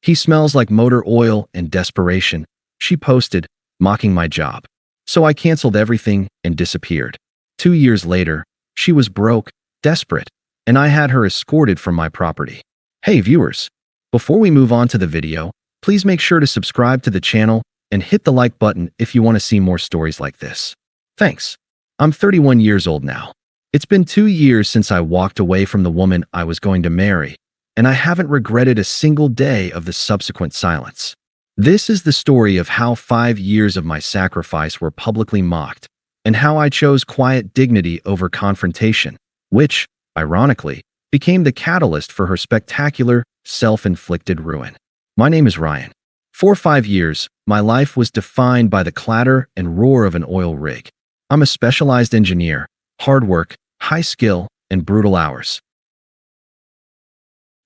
He smells like motor oil and desperation, she posted, mocking my job. So I canceled everything and disappeared. 2 years later, she was broke, desperate, and I had her escorted from my property. Hey viewers, before we move on to the video, please make sure to subscribe to the channel and hit the like button if you want to see more stories like this. Thanks. I'm 31 years old now. It's been 2 years since I walked away from the woman I was going to marry, and I haven't regretted a single day of the subsequent silence. This is the story of how 5 years of my sacrifice were publicly mocked, and how I chose quiet dignity over confrontation, which, ironically, became the catalyst for her spectacular, self-inflicted ruin. My name is Ryan. For 5 years, my life was defined by the clatter and roar of an oil rig. I'm a specialized engineer, hard work, high skill, and brutal hours.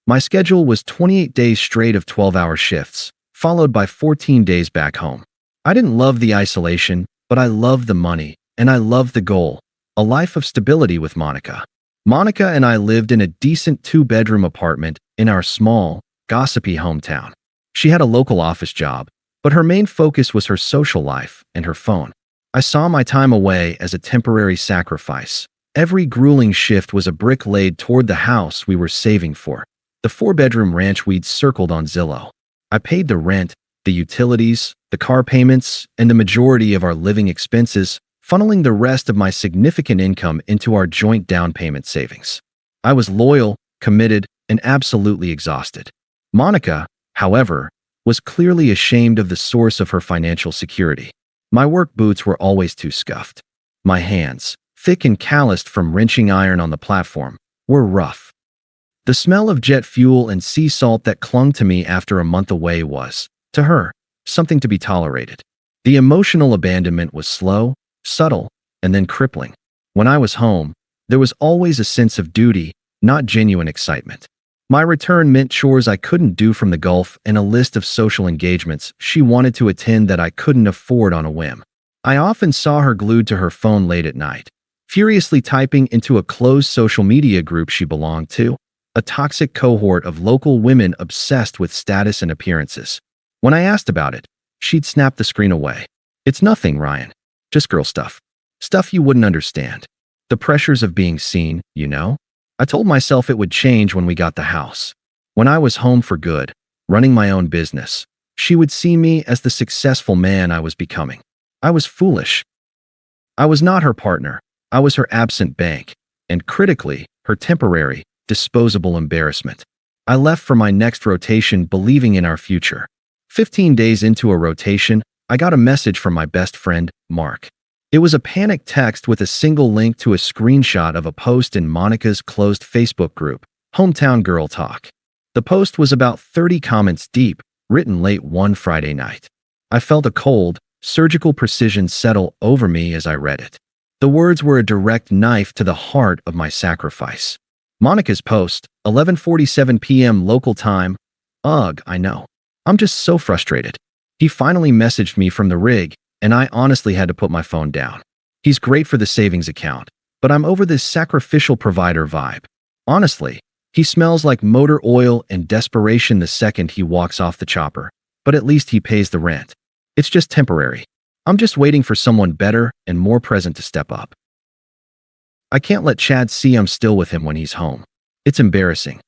My schedule was 28 days straight of 12-hour shifts, followed by 14 days back home. I didn't love the isolation, but I loved the money, and I loved the goal, a life of stability with Monica. Monica and I lived in a decent 2-bedroom apartment in our small, gossipy hometown. She had a local office job, but her main focus was her social life and her phone. I saw my time away as a temporary sacrifice. Every grueling shift was a brick laid toward the house we were saving for, the 4-bedroom ranch we'd circled on Zillow. I paid the rent, the utilities, the car payments, and the majority of our living expenses, funneling the rest of my significant income into our joint down payment savings. I was loyal, committed, and absolutely exhausted. Monica, however, was clearly ashamed of the source of her financial security. My work boots were always too scuffed. My hands, thick and calloused from wrenching iron on the platform, were rough. The smell of jet fuel and sea salt that clung to me after a month away was, to her, something to be tolerated. The emotional abandonment was slow, subtle, and then crippling. When I was home, there was always a sense of duty, not genuine excitement. My return meant chores I couldn't do from the Gulf and a list of social engagements she wanted to attend that I couldn't afford on a whim. I often saw her glued to her phone late at night, furiously typing into a closed social media group she belonged to, a toxic cohort of local women obsessed with status and appearances. When I asked about it, she'd snap the screen away. It's nothing, Ryan. Just girl stuff. Stuff you wouldn't understand. The pressures of being seen, you know? I told myself it would change when we got the house. When I was home for good, running my own business, she would see me as the successful man I was becoming. I was foolish. I was not her partner. I was her absent bank, and critically, her temporary, disposable embarrassment. I left for my next rotation believing in our future. 15 days into a rotation, I got a message from my best friend, Mark. It was a panicked text with a single link to a screenshot of a post in Monica's closed Facebook group, Hometown Girl Talk. The post was about 30 comments deep, written late one Friday night. I felt a cold, surgical precision settle over me as I read it. The words were a direct knife to the heart of my sacrifice. Monica's post, 11:47 p.m. local time. Ugh, I know. I'm just so frustrated. He finally messaged me from the rig, and I honestly had to put my phone down. He's great for the savings account, but I'm over this sacrificial provider vibe. Honestly, he smells like motor oil and desperation the second he walks off the chopper, but at least he pays the rent. It's just temporary. I'm just waiting for someone better and more present to step up. I can't let Chad see I'm still with him when he's home. It's embarrassing.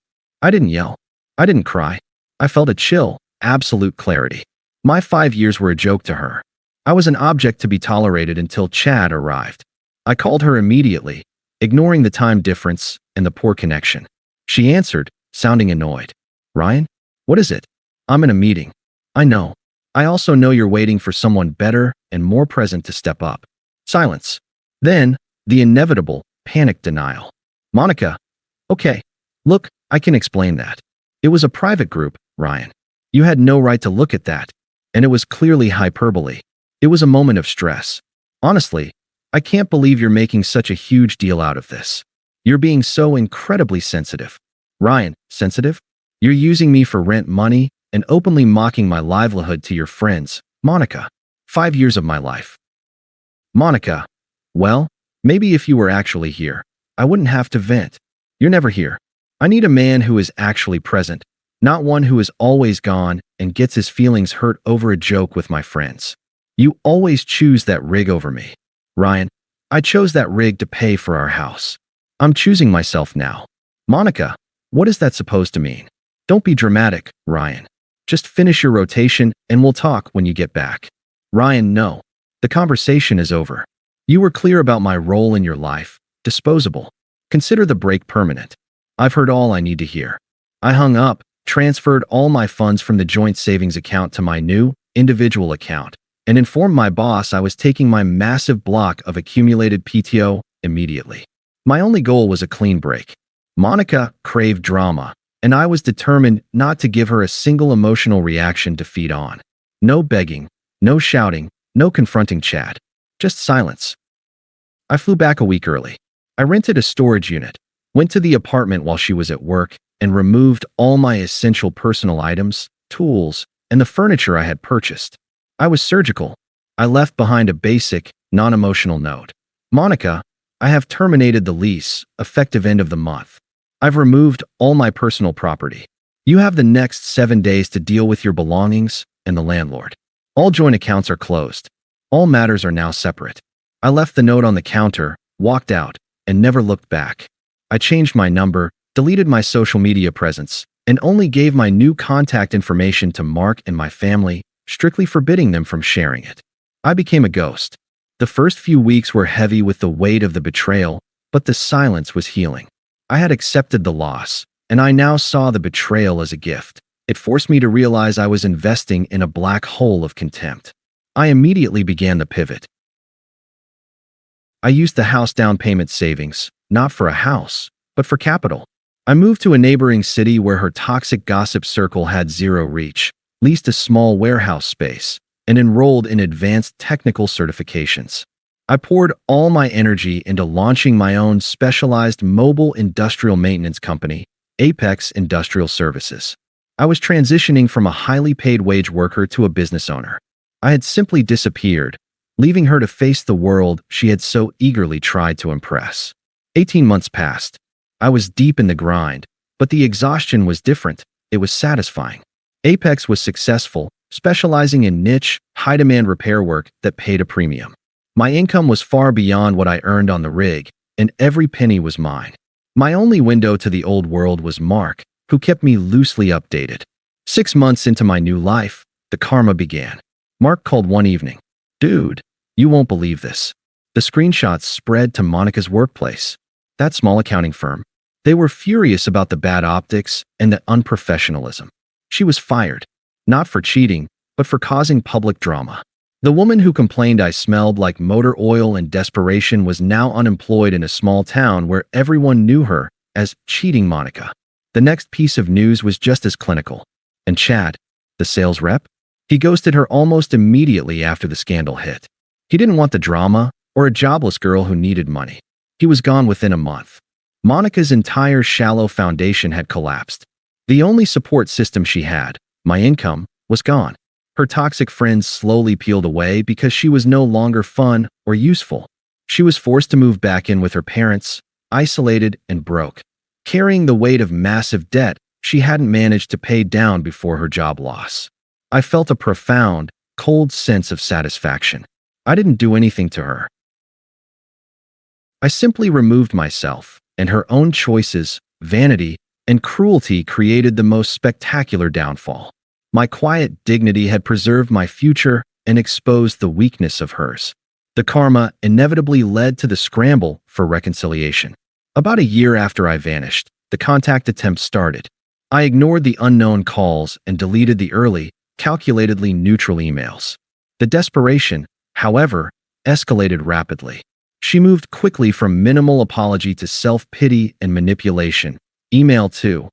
I didn't yell. I didn't cry. I felt a chill, absolute clarity. My 5 years were a joke to her. I was an object to be tolerated until Chad arrived. I called her immediately, ignoring the time difference and the poor connection. She answered, sounding annoyed. Ryan, what is it? I'm in a meeting. I know. I also know you're waiting for someone better and more present to step up. Silence. Then, the inevitable, panic denial. Monica. Okay. Look, I can explain that. It was a private group, Ryan. You had no right to look at that. And it was clearly hyperbole. It was a moment of stress. Honestly, I can't believe you're making such a huge deal out of this. You're being so incredibly sensitive. Ryan, sensitive? You're using me for rent money and openly mocking my livelihood to your friends, Monica. 5 years of my life. Monica. Well, maybe if you were actually here, I wouldn't have to vent. You're never here. I need a man who is actually present, not one who is always gone and gets his feelings hurt over a joke with my friends. You always choose that rig over me. Ryan, I chose that rig to pay for our house. I'm choosing myself now. Monica, what is that supposed to mean? Don't be dramatic, Ryan. Just finish your rotation and we'll talk when you get back. Ryan, no. The conversation is over. You were clear about my role in your life. Disposable. Consider the break permanent. I've heard all I need to hear. I hung up, transferred all my funds from the joint savings account to my new, individual account, and informed my boss I was taking my massive block of accumulated PTO immediately. My only goal was a clean break. Monica craved drama, and I was determined not to give her a single emotional reaction to feed on. No begging, no shouting, no confronting Chad. Just silence. I flew back a week early. I rented a storage unit, went to the apartment while she was at work, and removed all my essential personal items, tools, and the furniture I had purchased. I was surgical. I left behind a basic, non-emotional note. Monica, I have terminated the lease, effective end of the month. I've removed all my personal property. You have the next 7 days to deal with your belongings and the landlord. All joint accounts are closed. All matters are now separate. I left the note on the counter, walked out, and never looked back. I changed my number, deleted my social media presence, and only gave my new contact information to Mark and my family, strictly forbidding them from sharing it. I became a ghost. The first few weeks were heavy with the weight of the betrayal, but the silence was healing. I had accepted the loss, and I now saw the betrayal as a gift. It forced me to realize I was investing in a black hole of contempt. I immediately began the pivot. I used the house down payment savings, not for a house, but for capital. I moved to a neighboring city where her toxic gossip circle had zero reach, leased a small warehouse space, and enrolled in advanced technical certifications. I poured all my energy into launching my own specialized mobile industrial maintenance company, Apex Industrial Services. I was transitioning from a highly paid wage worker to a business owner. I had simply disappeared, leaving her to face the world she had so eagerly tried to impress. 18 months passed. I was deep in the grind, but the exhaustion was different. It was satisfying. Apex was successful, specializing in niche, high-demand repair work that paid a premium. My income was far beyond what I earned on the rig, and every penny was mine. My only window to the old world was Mark, who kept me loosely updated. 6 months into my new life, the karma began. Mark called one evening. Dude, you won't believe this. The screenshots spread to Monica's workplace, that small accounting firm. They were furious about the bad optics and the unprofessionalism. She was fired, not for cheating, but for causing public drama. The woman who complained I smelled like motor oil and desperation was now unemployed in a small town where everyone knew her as Cheating Monica. The next piece of news was just as clinical. And Chad, the sales rep, he ghosted her almost immediately after the scandal hit. He didn't want the drama or a jobless girl who needed money. He was gone within a month. Monica's entire shallow foundation had collapsed. The only support system she had, my income, was gone. Her toxic friends slowly peeled away because she was no longer fun or useful. She was forced to move back in with her parents, isolated and broke, carrying the weight of massive debt she hadn't managed to pay down before her job loss. I felt a profound, cold sense of satisfaction. I didn't do anything to her. I simply removed myself, and her own choices, vanity, and cruelty created the most spectacular downfall. My quiet dignity had preserved my future and exposed the weakness of hers. The karma inevitably led to the scramble for reconciliation. About a year after I vanished, the contact attempt started. I ignored the unknown calls and deleted the early, calculatedly neutral emails. The desperation, however, escalated rapidly. She moved quickly from minimal apology to self-pity and manipulation. Email 2.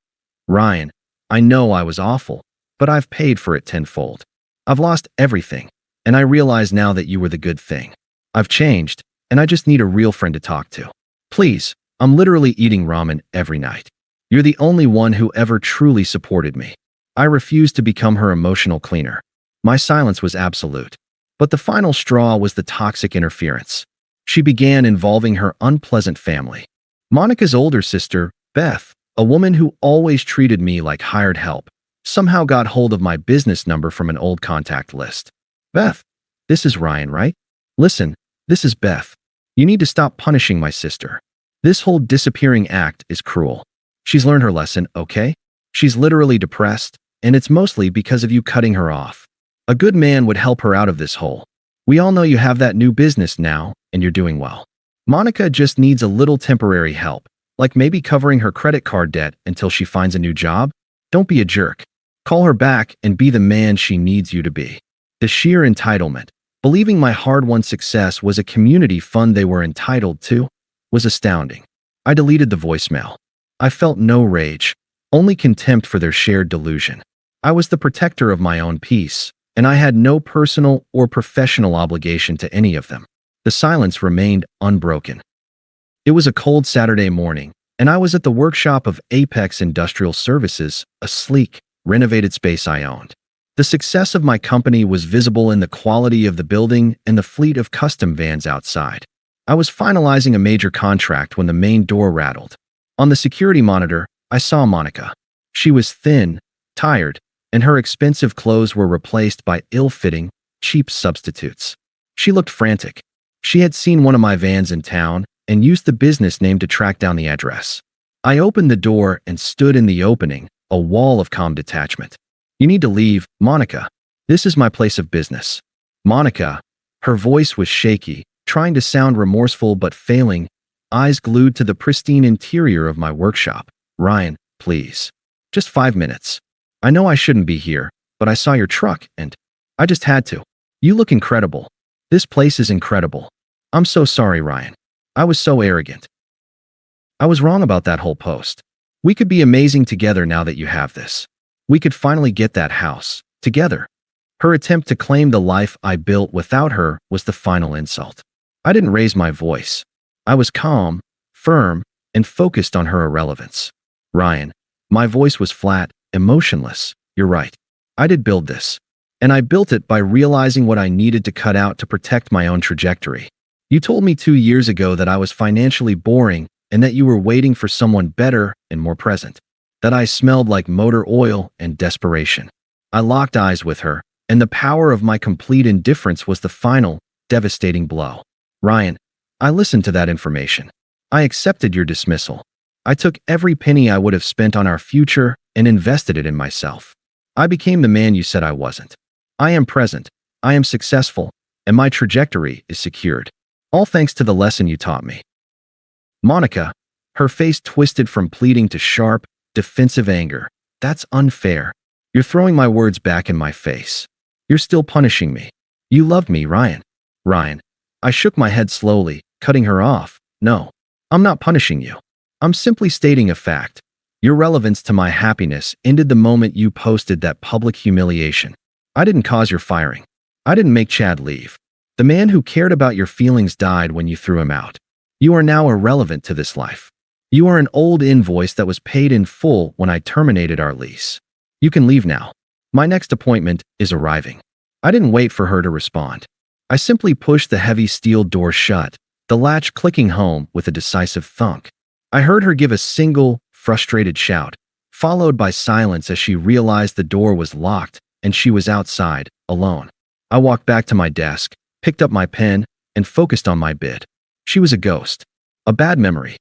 Ryan, I know I was awful, but I've paid for it tenfold. I've lost everything, and I realize now that you were the good thing. I've changed, and I just need a real friend to talk to. Please, I'm literally eating ramen every night. You're the only one who ever truly supported me. I refused to become her emotional cleaner. My silence was absolute. But the final straw was the toxic interference. She began involving her unpleasant family. Monica's older sister, Beth, a woman who always treated me like hired help, somehow got hold of my business number from an old contact list. Beth, this is Ryan, right? Listen, this is Beth. You need to stop punishing my sister. This whole disappearing act is cruel. She's learned her lesson, okay? She's literally depressed, and it's mostly because of you cutting her off. A good man would help her out of this hole. We all know you have that new business now, and you're doing well. Monica just needs a little temporary help, like maybe covering her credit card debt until she finds a new job. Don't be a jerk. Call her back and be the man she needs you to be. The sheer entitlement, believing my hard-won success was a community fund they were entitled to, was astounding. I deleted the voicemail. I felt no rage, only contempt for their shared delusion. I was the protector of my own peace, and I had no personal or professional obligation to any of them. The silence remained unbroken. It was a cold Saturday morning, and I was at the workshop of Apex Industrial Services, a sleek, renovated space I owned. The success of my company was visible in the quality of the building and the fleet of custom vans outside. I was finalizing a major contract when the main door rattled. On the security monitor, I saw Monica. She was thin, tired, and her expensive clothes were replaced by ill-fitting, cheap substitutes. She looked frantic. She had seen one of my vans in town and used the business name to track down the address. I opened the door and stood in the opening, a wall of calm detachment. You need to leave, Monica. This is my place of business. Monica, her voice was shaky, trying to sound remorseful but failing, eyes glued to the pristine interior of my workshop. Ryan, please. Just 5 minutes. I know I shouldn't be here, but I saw your truck and I just had to. You look incredible. This place is incredible. I'm so sorry, Ryan. I was so arrogant. I was wrong about that whole post. We could be amazing together now that you have this. We could finally get that house, together. Her attempt to claim the life I built without her was the final insult. I didn't raise my voice. I was calm, firm, and focused on her irrelevance. Ryan, my voice was flat, emotionless. You're right. I did build this. And I built it by realizing what I needed to cut out to protect my own trajectory. You told me 2 years ago that I was financially boring and that you were waiting for someone better and more present. That I smelled like motor oil and desperation. I locked eyes with her, and the power of my complete indifference was the final, devastating blow. Ryan, I listened to that information. I accepted your dismissal. I took every penny I would have spent on our future and invested it in myself. I became the man you said I wasn't. I am present, I am successful, and my trajectory is secured. All thanks to the lesson you taught me. Monica, her face twisted from pleading to sharp, defensive anger. That's unfair. You're throwing my words back in my face. You're still punishing me. You loved me, Ryan. Ryan. I shook my head slowly, cutting her off. No, I'm not punishing you. I'm simply stating a fact. Your relevance to my happiness ended the moment you posted that public humiliation. I didn't cause your firing. I didn't make Chad leave. The man who cared about your feelings died when you threw him out. You are now irrelevant to this life. You are an old invoice that was paid in full when I terminated our lease. You can leave now. My next appointment is arriving. I didn't wait for her to respond. I simply pushed the heavy steel door shut, the latch clicking home with a decisive thunk. I heard her give a single, frustrated shout, followed by silence as she realized the door was locked and she was outside, alone. I walked back to my desk, picked up my pen, and focused on my bid. She was a ghost. A bad memory.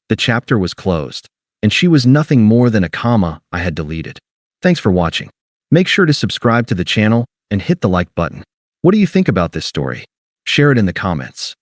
The chapter was closed, and she was nothing more than a comma I had deleted. Thanks for watching. Make sure to subscribe to the channel and hit the like button. What do you think about this story? Share it in the comments.